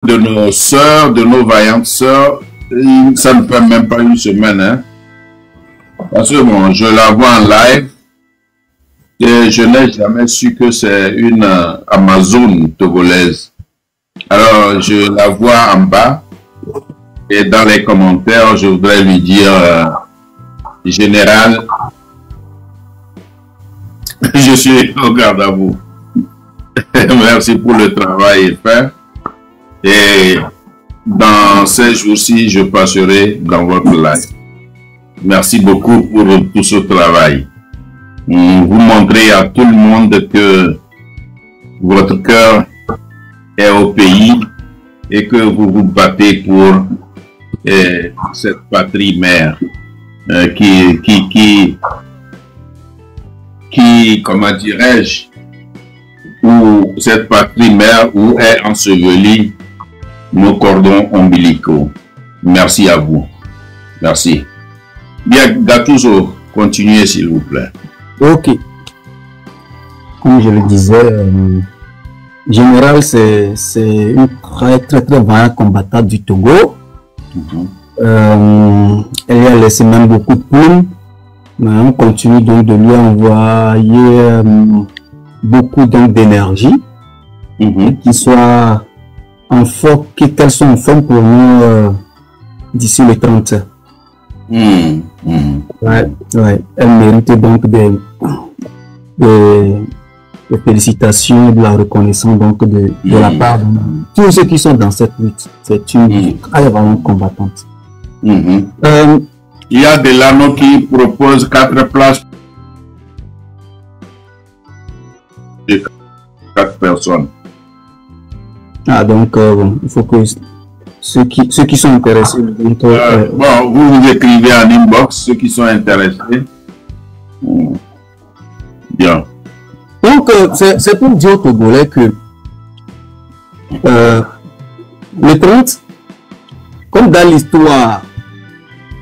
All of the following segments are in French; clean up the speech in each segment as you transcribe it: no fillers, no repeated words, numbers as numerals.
de nos sœurs, de nos vaillantes sœurs, ça ne fait même pas une semaine, hein. Parce que bon, je la vois en live et je n'ai jamais su que c'est une Amazone togolaise. Alors, je la vois en bas et dans les commentaires, je voudrais lui dire, général, je suis au garde à vous. Merci pour le travail fait. Et dans ces jours-ci, je passerai dans votre live. Merci beaucoup pour tout ce travail. Vous montrez à tout le monde que votre cœur est au pays et que vous vous battez pour cette patrie mère qui comment dirais-je, où cette patrie mère où est enseveli nos cordons ombilicaux. Merci à vous. Merci. Bien, Gattuso, continuez s'il vous plaît. Ok. Comme je le disais, Général, c'est une très vaillante combattante du Togo. Elle a laissé même beaucoup de plumes, mais on continue donc de lui envoyer beaucoup d'énergie, qu'il soit en forme, qu'elles soient en forme pour nous d'ici le 30. Ouais. Elle mérite donc des félicitations, de la reconnaissance donc de la part de tous ceux qui sont dans cette lutte. C'est une très vaillante combattante. Il y a Delano qui propose 4 places de 4 personnes. Ah, donc il faut que ceux qui sont intéressés. Donc, bon, vous écrivez en inbox ceux qui sont intéressés. Bien. Donc, c'est pour dire aux Togolais que le 30, comme dans l'histoire,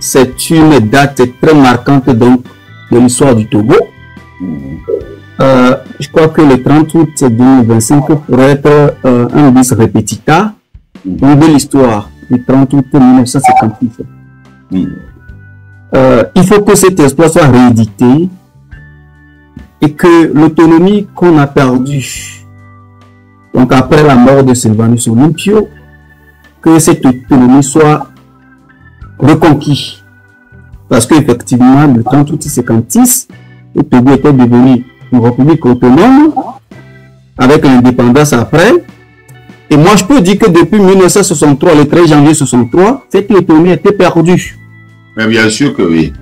c'est une date très marquante donc, de l'histoire du Togo. Je crois que le 30 août 2025 pourrait être un bis repetita de l'histoire du 30 août 1956. Il faut que cet espoir soit réédité et que l'autonomie qu'on a perdue, donc après la mort de Sylvanus Olympio, que cette autonomie soit reconquise. Parce qu'effectivement, le 30 août 1956, le Togo était devenu une république autonome avec l'indépendance après. Et moi, je peux dire que depuis 1963, le 13 janvier 1963, cette autonomie était perdue. Mais bien sûr que oui.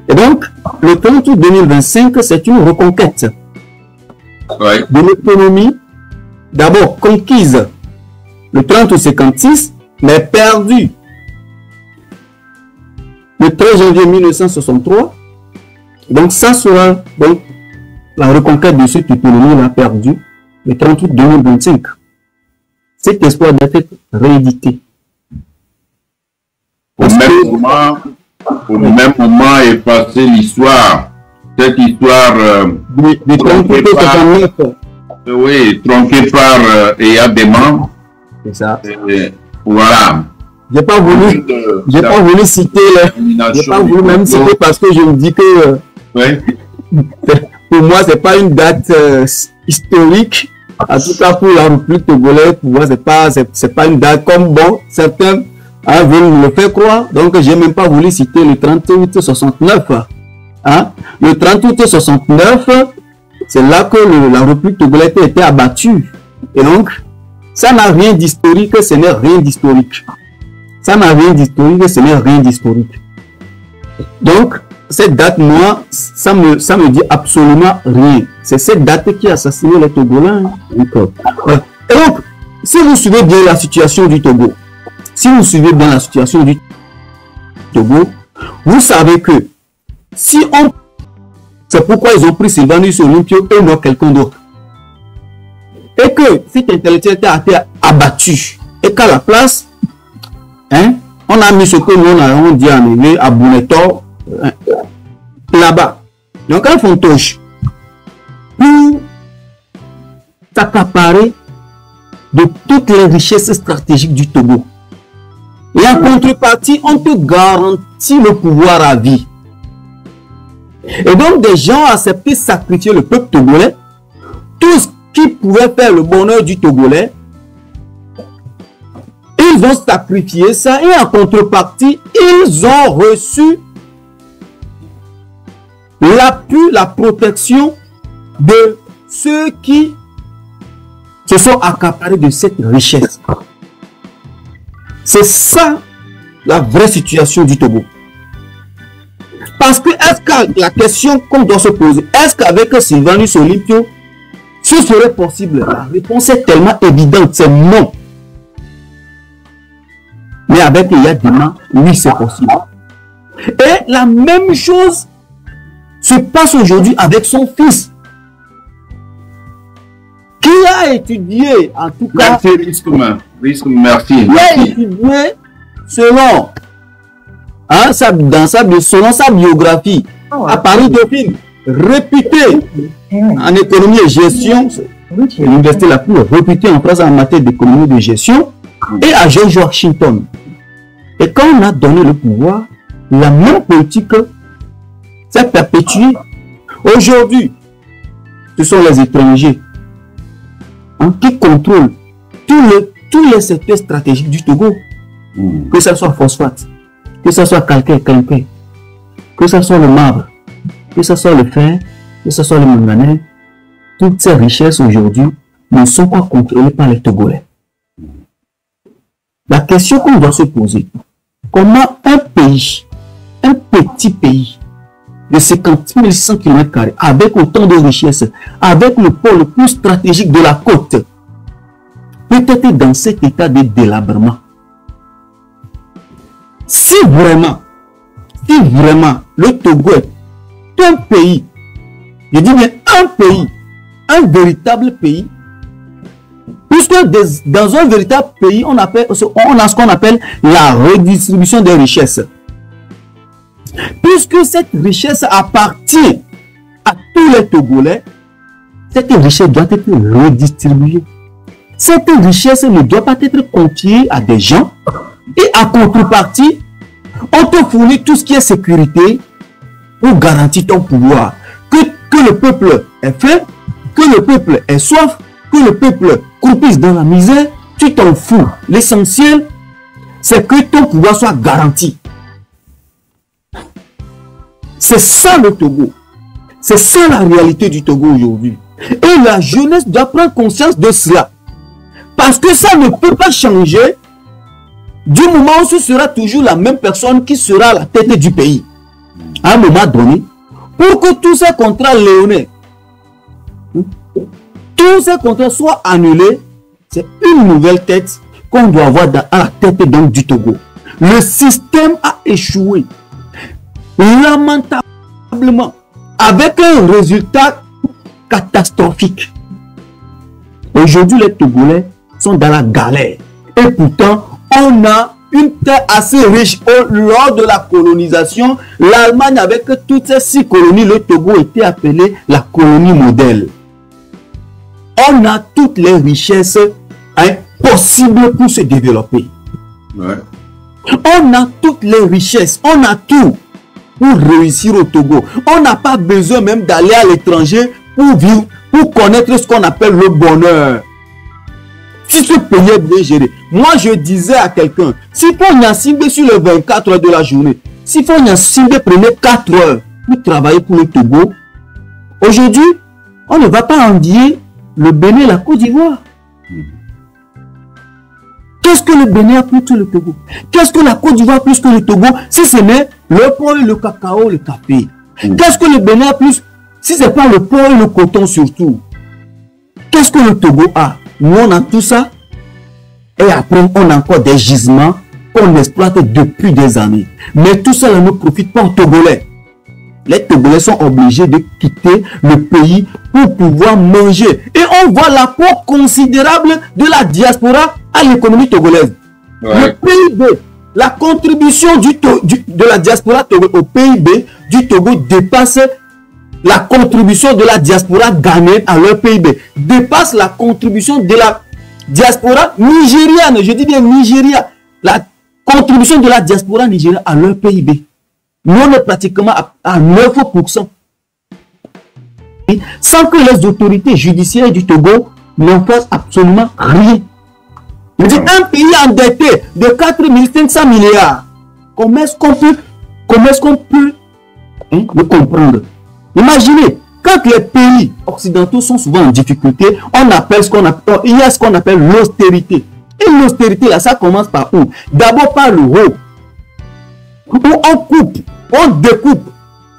Et donc, le 30 août 2025, c'est une reconquête de l'autonomie, d'abord conquise le 30 août 1956, mais perdue le 13 janvier 1963. Donc, ça sera donc la reconquête de cette autonomie-là perdue le 30 août 2025. Cet espoir doit être réédité. Au même moment est passée l'histoire. Cette histoire tronquée par Eyadema. C'est ça. Voilà. J'ai pas voulu citer j'ai pas voulu même citer parce que je me dis que pour moi c'est pas une date historique. En tout cas pour la République togolaise, pour moi c'est pas une date comme bon certains veulent me le faire croire. Donc j'ai même pas voulu citer le 30 août 69. Le 30 août 69, c'est là que la République togolaise a été abattue. Et donc ça n'a rien d'historique, ce n'est rien d'historique. Ça n'a rien d'historique, ce n'est rien d'historique. Donc, cette date, moi, ça me dit absolument rien. C'est cette date qui a assassiné les Togolais. Et donc, si vous suivez bien la situation du Togo, vous savez que c'est pourquoi ils ont pris Sylvanus Olympio et non quelqu'un d'autre. Et que cet intellectuel a été abattu. Et qu'à la place, on a mis ce que nous avons dit en anglais à Bounetor là-bas. Donc un fontoche pour s'accaparer de toutes les richesses stratégiques du Togo. Et en contrepartie, on te garantit le pouvoir à vie. Et donc, des gens ont accepté de sacrifier le peuple togolais, tout ce qui pouvait faire le bonheur du Togolais. Ils ont sacrifié ça et en contrepartie, ils ont reçu l'appui, la protection de ceux qui se sont accaparés de cette richesse. C'est ça la vraie situation du Togo. Parce que est-ce que la question qu'on doit se poser, est-ce qu'avec Sylvanus Olympio, ce serait possible? La réponse est tellement évidente, c'est non. Mais avec Yadima, oui, c'est possible. Et la même chose se passe aujourd'hui avec son fils, qui a étudié, en tout cas, merci. Il a étudié selon, selon sa biographie, à Paris-Dauphine, réputé en économie et gestion, l'université la plus réputée en France en matière d'économie et de gestion, et à George Washington. Et quand on a donné le pouvoir, la même politique s'est perpétuée. Aujourd'hui, ce sont les étrangers qui contrôlent tous les secteurs stratégiques du Togo. Que ce soit phosphate, que ce soit calcaire, clinker, que ce soit le marbre, que ce soit le fer, que ce soit le manganèse, toutes ces richesses aujourd'hui ne sont pas contrôlées par les Togolais. La question qu'on doit se poser, comment un pays, un petit pays de 50 100 km², avec autant de richesses, avec le pôle le plus stratégique de la côte, peut être dans cet état de délabrement? Si vraiment le Togo est un pays, je dis bien un pays, un véritable pays, puisque dans un véritable pays, on a ce qu'on appelle la redistribution des richesses. Puisque cette richesse appartient à tous les Togolais, cette richesse doit être redistribuée. Cette richesse ne doit pas être confiée à des gens et à contrepartie, on te fournit tout ce qui est sécurité pour garantir ton pouvoir. Que le peuple ait faim, que le peuple ait soif, que le peuple croupisse dans la misère, tu t'en fous. L'essentiel, c'est que ton pouvoir soit garanti. C'est ça le Togo. C'est ça la réalité du Togo aujourd'hui. Et la jeunesse doit prendre conscience de cela. Parce que ça ne peut pas changer du moment où ce sera toujours la même personne qui sera à la tête du pays. À un moment donné, pour que tous ces contrats léonais, tous ces contrats soient annulés, c'est une nouvelle tête qu'on doit avoir à la tête donc du Togo. Le système a échoué lamentablement avec un résultat catastrophique. Aujourd'hui, les Togolais sont dans la galère. Et pourtant, on a une terre assez riche. Lors de la colonisation, l'Allemagne, avec toutes ces 6 colonies, le Togo était appelé la colonie modèle. On a toutes les richesses possibles pour se développer. Ouais. On a toutes les richesses, on a tout pour réussir au Togo. On n'a pas besoin même d'aller à l'étranger pour vivre, pour connaître ce qu'on appelle le bonheur. Si ce pays est bien géré, moi je disais à quelqu'un, si Fonia Simbe sur les 24 heures de la journée, si Fonia Simbe prenait 4 heures pour travailler pour le Togo, aujourd'hui, on ne va pas envier le Bénin et la Côte d'Ivoire. Qu'est-ce que le Bénin a plus que le Togo? Qu'est-ce que la Côte d'Ivoire a plus que le Togo? Si ce n'est le porc et le cacao, le café. Qu'est-ce que le Bénin a plus? Si ce n'est pas le porc et le coton surtout. Qu'est-ce que le Togo a? Nous, on a tout ça. Et après, on a encore des gisements qu'on exploite depuis des années. Mais tout ça ne profite pas aux Togolais. Les Togolais sont obligés de quitter le pays pour pouvoir manger. Et on voit l'apport considérable de la diaspora à l'économie togolaise. Ouais. Le PIB, la contribution de la diaspora au PIB du Togo dépasse la contribution de la diaspora ghanéenne à leur PIB, dépasse la contribution de diaspora nigériane, je dis bien Nigeria, la contribution de la diaspora nigériane à leur PIB. Nous, on est pratiquement à 9%. Sans que les autorités judiciaires du Togo n'en fassent absolument rien. Je dis, un pays endetté de 4 500 milliards, comment est-ce qu'on peut le comprendre? Imaginez, quand les pays occidentaux sont souvent en difficulté, on appelle il y a ce qu'on appelle l'austérité. Et l'austérité, là, ça commence par où? D'abord par le haut. Où on découpe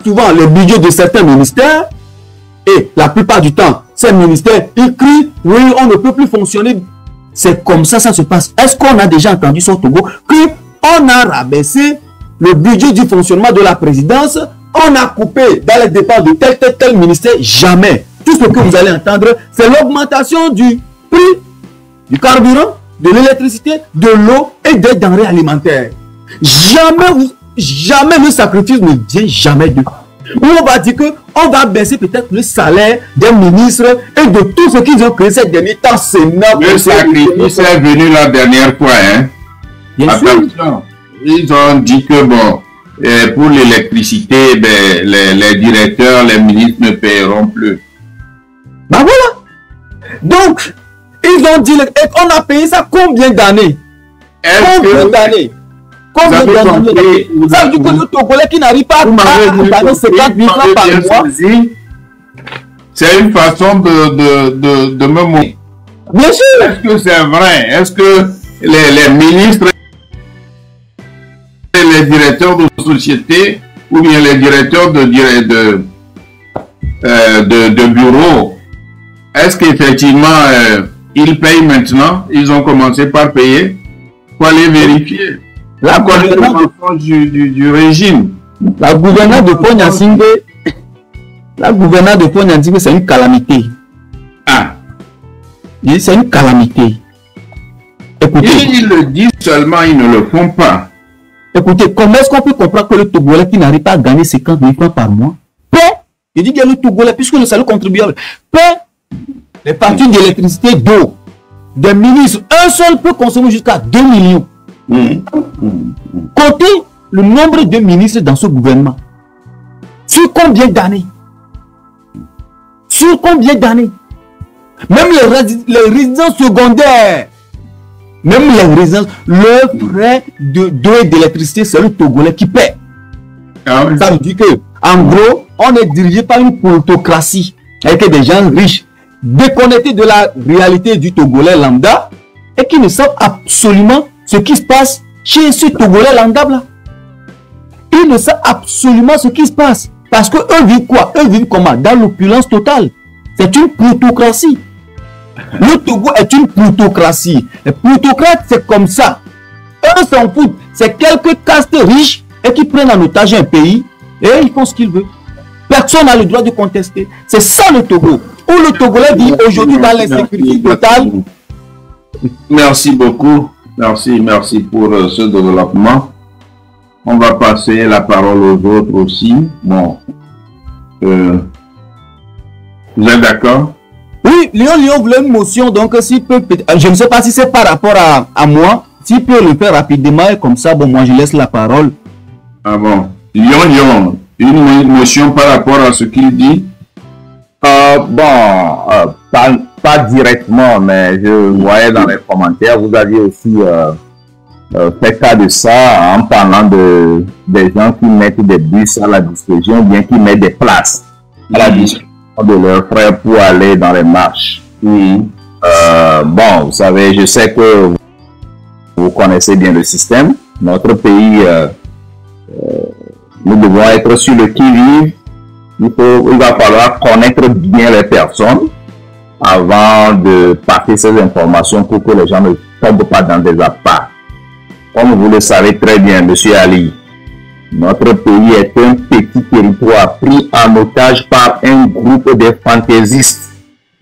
souvent les budgets de certains ministères. Et la plupart du temps, ces ministères, ils crient, oui, on ne peut plus fonctionner. C'est comme ça, ça se passe. Est-ce qu'on a déjà entendu ça au Togo? Qu'on a rabaissé le budget du fonctionnement de la présidence, on a coupé dans les dépenses de tel ministère? Jamais. Tout ce que vous allez entendre, c'est l'augmentation du prix du carburant, de l'électricité, de l'eau et des denrées alimentaires. Jamais le sacrifice ne vient jamais d'eux. Où on va dire qu'on va baisser peut-être le salaire des ministres et de tout ce qu'ils ont créé ces derniers temps. Le sacrifice est venu la dernière fois. Hein? Attention, ils ont dit que bon, pour l'électricité, ben, les directeurs, les ministres ne paieront plus. Ben voilà. Donc, ils ont dit, on a payé ça combien d'années? Combien d'années? Combien d'années? Ça veut dire que le Togolais qui n'arrive pas à gagner 50 000 francs par mois. C'est une façon de me montrer. Bien sûr. Est-ce que c'est vrai? Est-ce que les ministres et les directeurs de société ou bien les directeurs de bureaux, est-ce qu'effectivement ils payent maintenant? Ils ont commencé par payer? Il faut aller vérifier. La gouvernance du régime. La gouvernance de Pognassingbe, c'est une calamité. Ah. C'est une calamité. Écoutez. Ils le disent seulement, ils ne le font pas. Écoutez, comment est-ce qu'on peut comprendre que le Togolais qui n'arrive pas à gagner 50 000 francs par mois paie, je dis bien le Togolais, puisque le salaire contribuable paie les factures d'électricité, d'eau, des ministres, un seul peut consommer jusqu'à 2 millions. Comptez le nombre de ministres dans ce gouvernement. Sur combien d'années? Sur combien d'années? Même les résidences secondaires, même les résidences, le frais d'eau et d'électricité, c'est le Togolais qui paie. Ah oui. Ça veut dire que, en gros, on est dirigé par une plutocratie avec des gens riches, déconnectés de la réalité du Togolais lambda et qui ne savent absolument ce qui se passe chez ce Togolais lambda là. Ils ne savent absolument ce qui se passe. Parce que eux vivent quoi? Eux vivent comment? Dans l'opulence totale. C'est une plutocratie. Le Togo est une plutocratie. Les plutocrates, c'est comme ça. Eux s'en foutent. C'est quelques castes riches et qui prennent en otage un pays et ils font ce qu'ils veulent. Personne n'a le droit de contester. C'est ça le Togo. Où le Togolais vit aujourd'hui dans l'insécurité totale. Merci beaucoup. Merci pour ce développement. On va passer la parole aux autres aussi. Bon, vous êtes d'accord? Oui, Léon voulait une motion, donc s'il peut, je ne sais pas si c'est par rapport à moi, s'il peut le faire rapidement et comme ça, bon, moi je laisse la parole. Ah bon, Léon, une motion par rapport à ce qu'il dit? Pas directement, mais je voyais dans les commentaires, vous aviez aussi fait cas de ça en parlant des gens qui mettent des bus à la disposition, ou bien qui mettent des places à la disposition de leurs frères pour aller dans les marches. Bon, vous savez, je sais que vous connaissez bien le système. Notre pays, nous devons être sur le qui-vive. Il va falloir connaître bien les personnes avant de passer ces informations pour que les gens ne tombent pas dans des appâts. Comme vous le savez très bien, M. Ali, notre pays est un petit territoire pris en otage par un groupe de fantaisistes,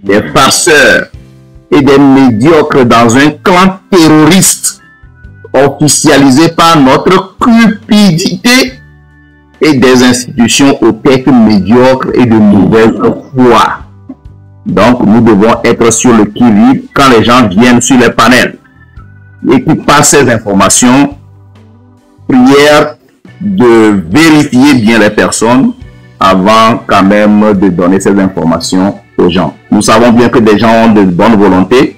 des farceurs et des médiocres dans un clan terroriste officialisé par notre cupidité et des institutions aux têtes médiocres et de mauvaise foi. Donc, nous devons être sur le qui-vive quand les gens viennent sur les panels et qui passent ces informations. Prière de vérifier bien les personnes avant quand même de donner ces informations aux gens. Nous savons bien que des gens ont de bonne volonté,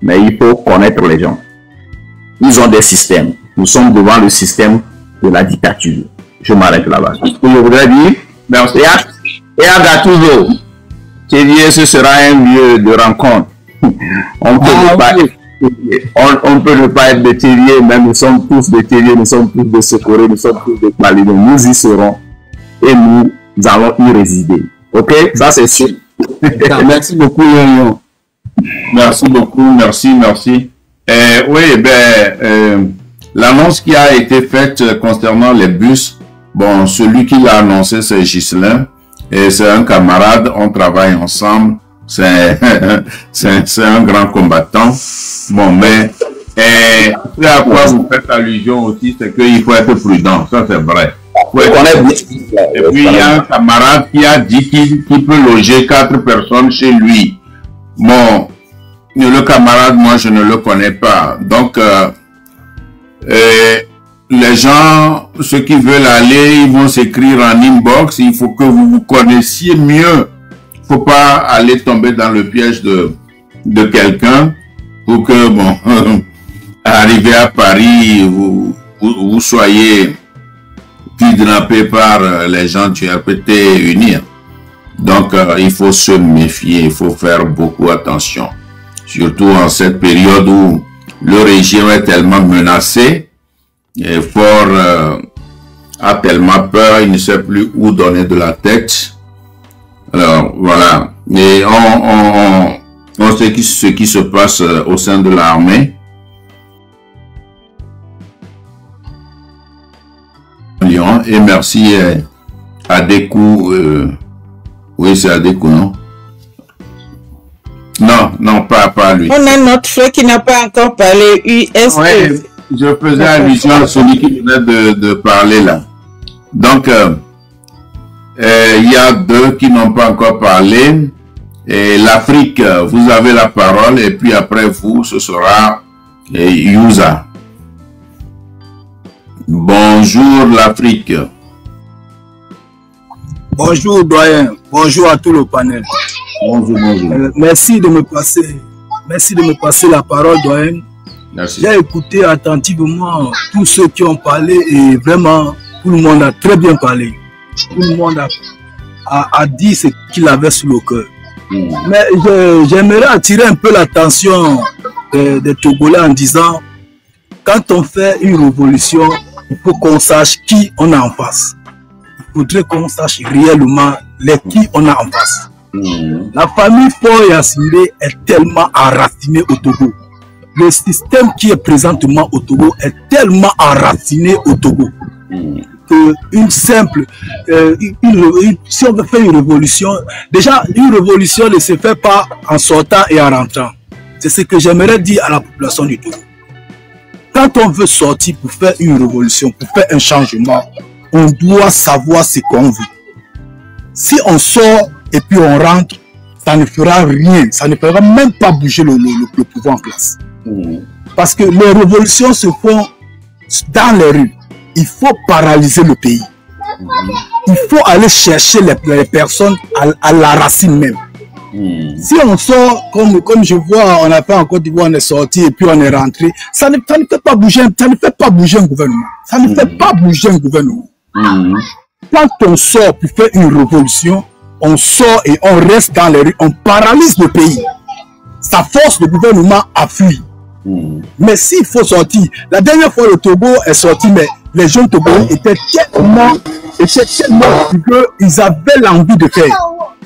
mais il faut connaître les gens. Ils ont des systèmes. Nous sommes devant le système de la dictature. Je m'arrête là-bas. Ce que je voudrais dire, merci. Et à Gattuso, ce sera un lieu de rencontre. On peut ne pas être de Thierry, mais nous sommes tous de Thierry, nous sommes tous de Secoré, nous sommes tous de Palino. Nous y serons et nous allons y résider. Ok? Ça c'est sûr. Merci beaucoup, Léon. Merci beaucoup, merci. Oui, l'annonce qui a été faite concernant les bus, bon, celui qui l'a annoncé, c'est Ghislain, et c'est un camarade, on travaille ensemble, c'est un grand combattant. Bon, mais ce à quoi vous faites allusion aussi, c'est qu'il faut être prudent, ça c'est vrai. Et puis il y a un camarade qui a dit qu'il peut loger 4 personnes chez lui. Bon, le camarade, moi je ne le connais pas. Donc, les gens, ceux qui veulent aller, ils vont s'écrire en inbox. Il faut que vous vous connaissiez mieux. Il ne faut pas aller tomber dans le piège de quelqu'un pour que, bon, arrivé à Paris, vous soyez kidnappé par les gens du RPT Unir. Donc, il faut se méfier, il faut faire beaucoup attention. Surtout en cette période où le régime est tellement menacé et fort a tellement peur, il ne sait plus où donner de la tête. Alors, voilà. Et on sait ce qui se passe au sein de l'armée. Et merci à Dekou. Oui, c'est à Dekou, non? Non, pas lui. On a notre frère qui n'a pas encore parlé, USP. Ouais, je faisais allusion à celui qui venait de parler là. Donc, il y a 2 qui n'ont pas encore parlé. Et l'Afrique, vous avez la parole. Et puis après vous, ce sera Yusa. Bonjour l'Afrique. Bonjour doyen, bonjour à tout le panel. Bonjour. Merci de me passer la parole doyen. Merci. J'ai écouté attentivement tous ceux qui ont parlé et vraiment tout le monde a très bien parlé. Tout le monde a dit ce qu'il avait sur le cœur. Mais j'aimerais attirer un peu l'attention des Togolais en disant, quand on fait une révolution, il faut qu'on sache qui on a en face. Il faudrait qu'on sache réellement qui on a en face. La famille Faure Yacine est tellement enracinée au Togo. Le système qui est présentement au Togo est tellement enraciné au Togo que si on veut faire une révolution, déjà une révolution ne se fait pas en sortant et en rentrant. C'est ce que j'aimerais dire à la population du Togo. Quand on veut sortir pour faire une révolution, pour faire un changement, on doit savoir ce qu'on veut. Si on sort et puis on rentre, ça ne fera rien, ça ne fera même pas bouger le pouvoir en place. Parce que les révolutions se font dans les rues. Il faut paralyser le pays. Il faut aller chercher les personnes à la racine même. Si on sort, comme je vois, on a fait en Côte d'Ivoire, on est sorti et puis on est rentré, ça ne fait pas bouger, un gouvernement. Ça ne fait pas bouger un gouvernement. Quand on sort pour faire une révolution, on sort et on reste dans les rues, on paralyse le pays. Ça force le gouvernement à fuir. Mais s'il faut sortir, la dernière fois le Togo est sorti, mais les jeunes Togolais étaient tellement qu'ils avaient l'envie de faire.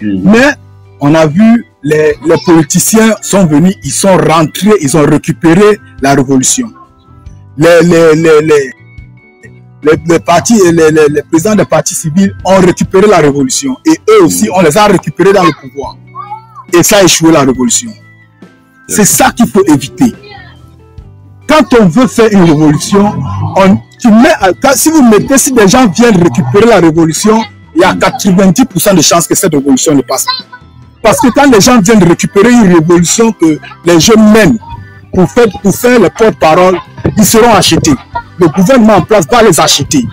Mais on a vu les politiciens sont venus, ils sont rentrés, ils ont récupéré la révolution. Les présidents des partis civils ont récupéré la révolution. Et eux aussi, on les a récupérés dans le pouvoir. Et ça a échoué la révolution. C'est ça qu'il faut éviter. Quand on veut faire une révolution, si des gens viennent récupérer la révolution, il y a 90% de chances que cette révolution ne passe pas. Parce que quand les gens viennent récupérer une révolution que les jeunes mènent pour faire les porte-parole, ils seront achetés. Le gouvernement en place va les acheter.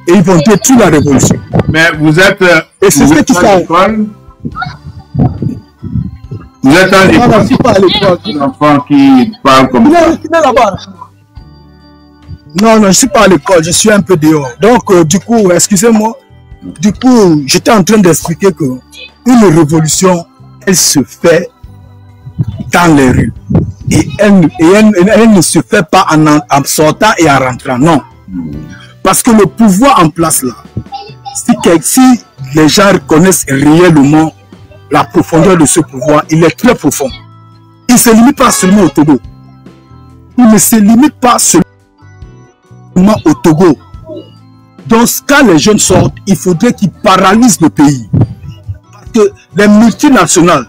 Et ils vont détruire la révolution. Mais vous êtes... Et c'est ce qui fait... Vous êtes un enfant qui parle comme ça. Non, je ne suis pas à l'école, je suis un peu dehors. Donc, du coup, excusez-moi. Du coup, j'étais en train d'expliquer que une révolution, elle se fait dans les rues. Et elle ne se fait pas en sortant et en rentrant, non. Parce que le pouvoir en place là, si les gens reconnaissent réellement la profondeur de ce pouvoir, il est très profond. Il ne se limite pas seulement au Togo. Il ne se limite pas seulement au Togo. Donc, quand les jeunes sortent, il faudrait qu'ils paralysent le pays. Parce que les multinationales,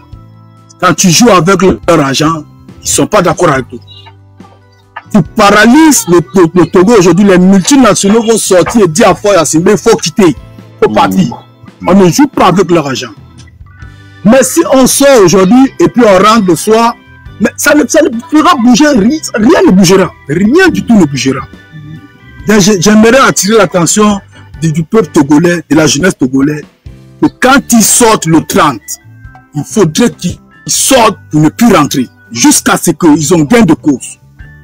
quand tu joues avec leur argent, ils ne sont pas d'accord avec toi. Tu paralyses le Togo aujourd'hui, les multinationaux vont sortir et dire à Foy Assimbe, il faut quitter, il faut partir. On ne joue pas avec leur argent. Mais si on sort aujourd'hui et puis on rentre le soir, mais ça ne fera bouger, rien ne bougera. Rien du tout ne bougera. J'aimerais attirer l'attention du peuple togolais, de la jeunesse togolaise, que quand ils sortent le 30, il faudrait qu'ils sortent pour ne plus rentrer, jusqu'à ce qu'ils ont gain de cause.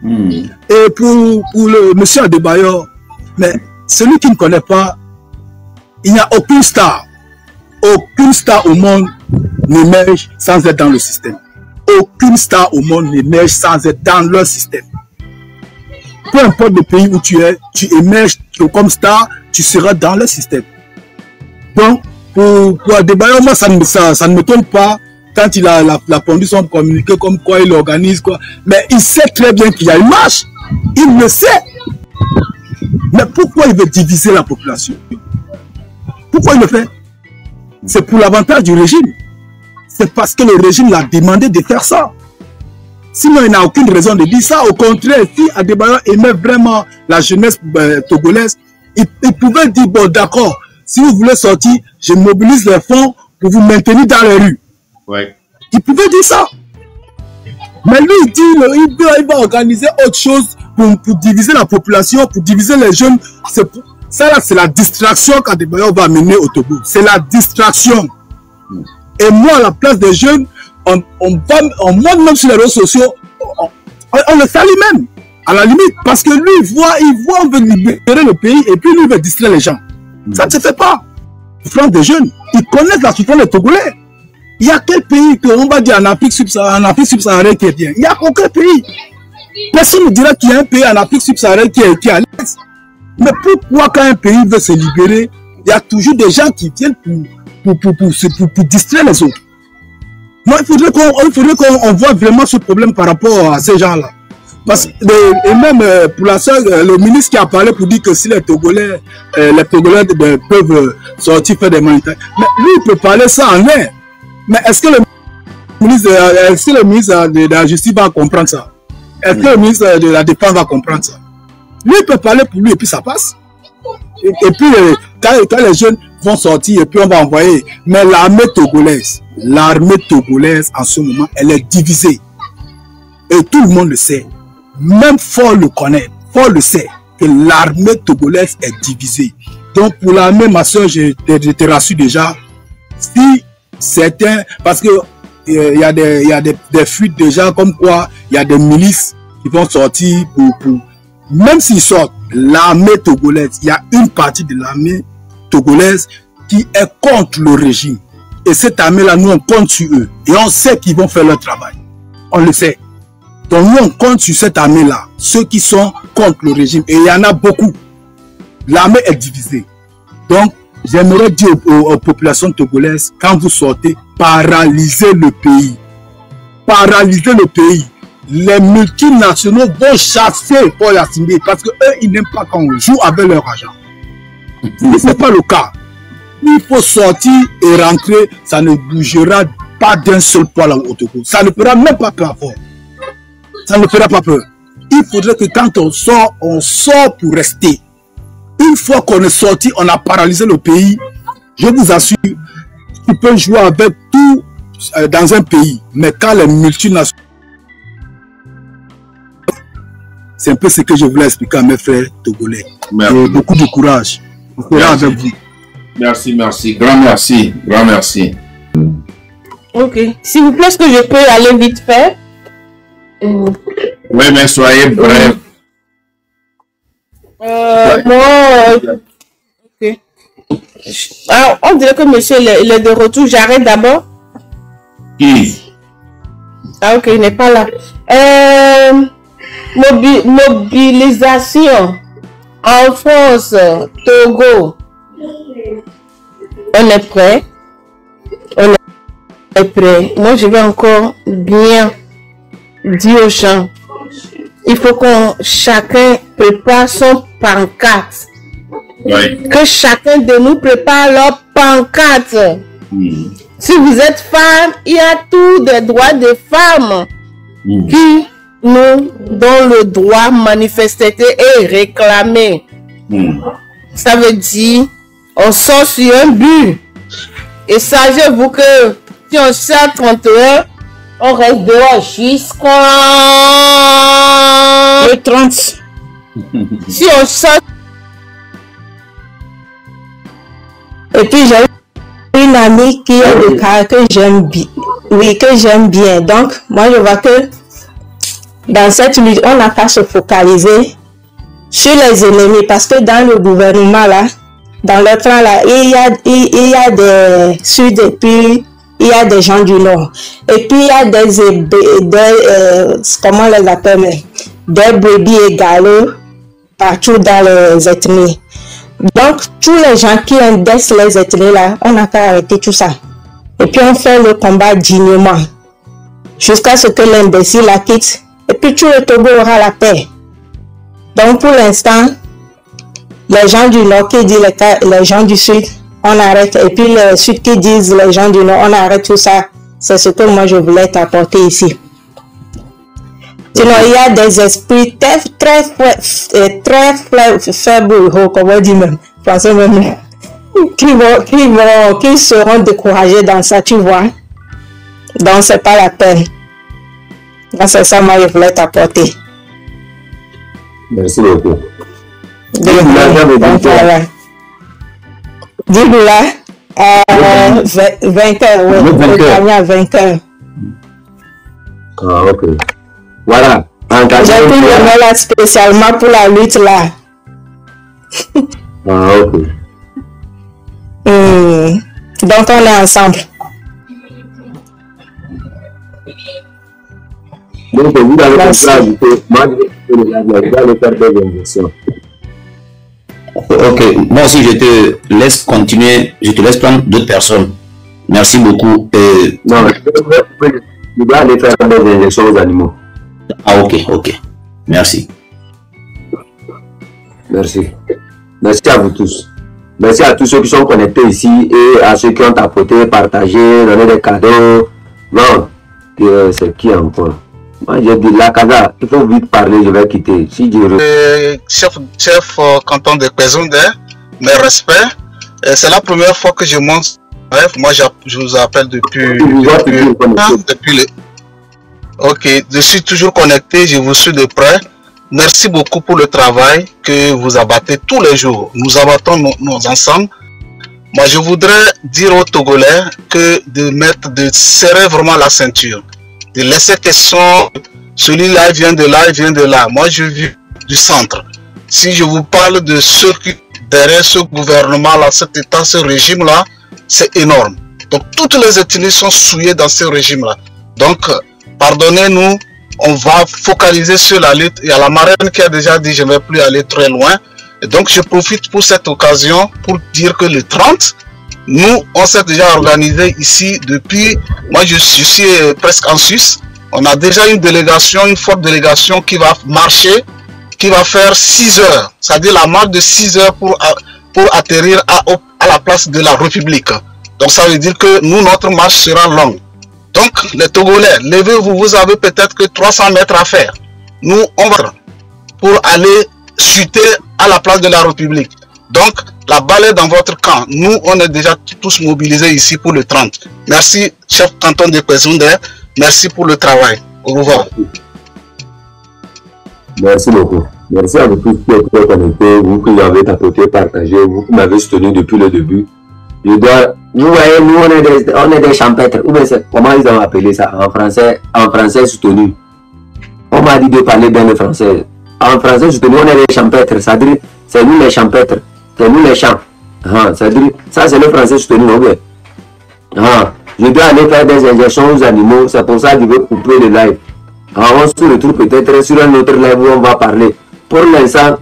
Et pour le monsieur Adebayor, mais celui qui ne connaît pas, il n'y a aucune star au monde n'émerge sans être dans le système. Aucune star au monde n'émerge sans être dans leur système. Peu importe le pays où tu es, tu émerges comme star, tu seras dans le système. Donc, pour Adebayor, moi, ça ne m'étonne pas quand il a pondu son communiqué, comme quoi il organise, quoi. Mais il sait très bien qu'il y a une marche. Il le sait. Mais pourquoi il veut diviser la population? Pourquoi il le fait? C'est pour l'avantage du régime. C'est parce que le régime l'a demandé de faire ça. Sinon, il n'a aucune raison de dire ça. Au contraire, si Adebayor aimait vraiment la jeunesse togolaise, il pouvait dire, bon, d'accord, si vous voulez sortir, je mobilise les fonds pour vous maintenir dans les rues. Ouais. Il pouvait dire ça. Mais lui, il dit, il va organiser autre chose pour diviser la population, pour diviser les jeunes. Ça, là, c'est la distraction qu'Adebayor va mener au Togo. C'est la distraction. Et moi, à la place des jeunes, on monte même sur les réseaux sociaux, on le salue même, à la limite, parce que lui, il voit, on veut libérer le pays, et puis lui, il veut distraire les gens. Ça ne se fait pas. La souffrance des jeunes, ils connaissent la souffrance des Togolais. Il y a quel pays qu'on va dire en Afrique subsaharienne qui est bien? Il n'y a aucun pays. Personne ne dira qu'il y a un pays en Afrique subsaharienne qui est à l'aise. Mais pourquoi quand un pays veut se libérer, il y a toujours des gens qui viennent pour distraire les autres? Non, il faudrait qu'on voit vraiment ce problème par rapport à ces gens-là. Parce et même pour la soeur, le ministre qui a parlé pour dire que si les Togolais peuvent sortir faire des manifestations, mais lui il peut parler ça en l'air. Mais est-ce que le ministre de la Justice va comprendre ça? Est-ce que le ministre de la Défense va comprendre ça? Lui il peut parler pour lui et puis ça passe. Et puis quand les jeunes vont sortir et puis on va envoyer. Mais l'armée togolaise en ce moment, elle est divisée. Et tout le monde le sait. Même Ford le connaît. Ford le sait que l'armée togolaise est divisée. Donc pour l'armée, ma soeur, je te rassure déjà. Si certains, parce que il y a des fuites déjà comme quoi il y a des milices qui vont sortir pour même s'ils sortent, l'armée togolaise, il y a une partie de l'armée togolaise qui est contre le régime. Et cette armée-là, nous on compte sur eux. Et on sait qu'ils vont faire leur travail. On le sait. Donc nous on compte sur cette armée-là, ceux qui sont contre le régime. Et il y en a beaucoup. L'armée est divisée. Donc j'aimerais dire aux populations togolaises, quand vous sortez, paralysez le pays. Paralysez le pays. Les multinationaux vont chasser Foy Assimbe parce qu'eux, ils n'aiment pas quand on joue avec leur argent. Si ce n'est pas le cas, il faut sortir et rentrer, ça ne bougera pas d'un seul poil au Togo. Ça ne fera même pas peur. Ça ne fera pas peur. Il faudrait que quand on sort pour rester. Une fois qu'on est sorti, on a paralysé le pays. Je vous assure, tu peux jouer avec dans un pays, mais quand les multinationales... C'est un peu ce que je voulais expliquer à mes frères togolais. Et beaucoup de courage. On sera avec vous. Merci, merci. Grand merci. Grand merci. Ok. S'il vous plaît, est-ce que je peux aller vite fait? Oui, mais soyez bref. Ok. Alors, on dirait que monsieur il est de retour. J'arrête d'abord. Qui? Ah, ok, il n'est pas là. Mobilisation en France, Togo. On est prêt. On est prêt. Moi, je vais encore bien dire aux gens. Il faut qu'on chacun prépare son pancarte. Oui. Que chacun de nous prépare leur pancarte. Si vous êtes femme, il y a tous des droits des femmes qui nous donnent le droit manifester et réclamer. Ça veut dire, on sort sur un but. Et sachez-vous que si on sort 31, on reste dehors jusqu'à le 30. Si on sort... Et puis j'ai une amie qui a des cas que j'aime bien. Oui, que j'aime bien. Donc, moi je vois que dans cette lutte, on n'a qu'à se focaliser sur les ennemis. Parce que dans le gouvernement là, dans le train là, il y a des Sud et puis il y a des gens du Nord. Et puis il y a comment on les appelle, des brebis égales partout dans les ethnies. Donc, tous les gens qui indexent les ethnies là, on n'a qu'à arrêter tout ça. Et puis on fait le combat dignement. Jusqu'à ce que l'imbécile la quitte. Et puis tout le Togo aura la paix. Donc pour l'instant, les gens du Nord qui disent les gens du Sud, on arrête. Et puis les Sud qui disent les gens du Nord, on arrête tout ça. C'est ce que moi je voulais t'apporter ici. Sinon, il y a des esprits très faibles, comme on dit même, français même, qui seront découragés dans ça, tu vois. Donc, c'est pas la peine. Donc, c'est ça, moi, je voulais t'apporter. Merci beaucoup. Dis-le là, à 20h, oui, à 20h. Ah, ok. Voilà. J'ai pris le là spécialement pour la lutte là. Ah, ok. Donc on est ensemble. Donc vous allez moi je vais faire des injections. Ok, moi aussi je te laisse continuer, je te laisse prendre d'autres personnes. Merci beaucoup. Non, je dois aller faire des injections aux animaux. Ah ok, ok. Merci. Merci. Merci à vous tous. Merci à tous ceux qui sont connectés ici et à ceux qui ont apporté, partagé, donné des cadeaux. Non, c'est qui encore? Moi j'ai dit la Kaga, il faut vite parler, je vais quitter. Si chef canton de Pézonde, mes respects. C'est la première fois que je monte. Bref, moi je vous appelle depuis le... Ok, je suis toujours connecté, je vous suis de près. Merci beaucoup pour le travail que vous abattez tous les jours. Nous abattons nos ensembles. Moi, je voudrais dire aux Togolais que de serrer vraiment la ceinture. De laisser question, celui-là vient de là, il vient de là. Moi, je vis du centre. Si je vous parle de ceux qui, derrière ce gouvernement-là, cet État, ce régime-là, c'est énorme. Donc, toutes les ethnies sont souillées dans ce régime-là. Donc, pardonnez-nous, on va focaliser sur la lutte. Il y a la marraine qui a déjà dit je ne vais plus aller très loin. Et donc je profite pour cette occasion pour dire que le 30, nous, on s'est déjà organisé ici depuis, moi je suis presque en Suisse. On a déjà une délégation, une forte délégation qui va marcher, qui va faire 6 heures. C'est-à-dire la marche de 6 heures pour atterrir à la place de la République. Donc ça veut dire que nous, notre marche sera longue. Donc, les Togolais, levez-vous, vous avez peut-être que 300 mètres à faire. Nous, on va pour aller chuter à la place de la République. Donc, La balle est dans votre camp. Nous, on est déjà tous mobilisés ici pour le 30. Merci, chef canton de Kwezunde. Merci pour le travail. Au revoir. Merci beaucoup. Merci à vous tous qui êtes connectés, vous qui avez tapoté, partagé, vous qui m'avez soutenu depuis le début. Vous voyez, nous on est des champêtres. Ou bien comment ils ont appelé ça en français soutenu. On m'a dit de parler bien le français. En français soutenu, on est des champêtres. C'est-à-dire, c'est nous les champêtres. C'est nous les champs. C'est-à-dire, ça c'est le français soutenu. Okay? Je dois aller faire des injections aux animaux. C'est pour ça que je veux couper le live. On se retrouve peut-être sur un autre live où on va parler. Pour l'instant,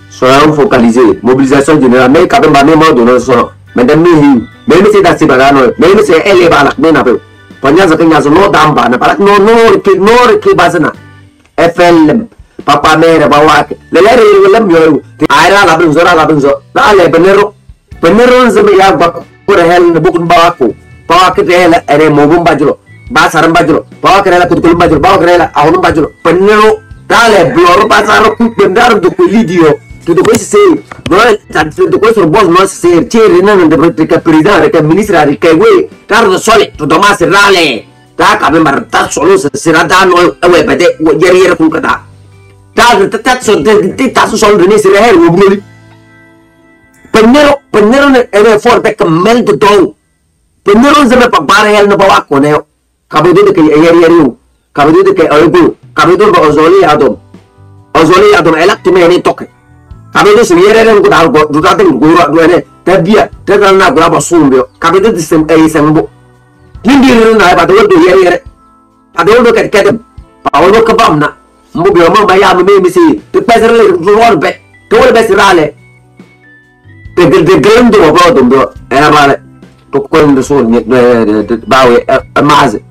soyons focalisés. Mobilisation générale. Mais quand même, même donner son. Mais c'est d'assez bagano. Mais c'est elle est balak. Mais n'a pas. Panya zakanya zo no damba. Na balak no ke basana. FLM. Papa mère bawa. Le lem yo. Aira la benzo la benzo. La le benero. Benero zeme ya ba. Pour hel ne bukun bawako. Bawa ke hel ere mogum bajlo. Basaram bajlo. Bawa ke la kutul bajlo. Bawa ke la ahun bajlo. Benero. Dale bloro basaro ku bendar do ko lidio. Tudo isso tudo isso boss nós ser tire não de presidente que ministra que we cardo sole tudo mais rale tá cabe marta solo será dano we pede yeri com cada tá só de tá só de nesse é o buli penero é forte que mel do dou penero se me papar ele no bawa com né cabe do que yeri cabe do que algo cabe do ozoli adom ela tu me nem toque. Kabede se yere ren kuda ko duta ten gura duene tabia tegal na gura basumbio kabede disem sembo hindi na ba do yere ado do ket ket paolo ko bamna mbo bi mo ba ya me misi te pesere le worbe to worbe sirale te de grande bo do era male to ko ndo so ni bawe maze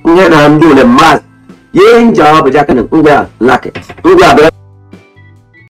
ngena ndule maz yen jawab jakana ngya lake ngya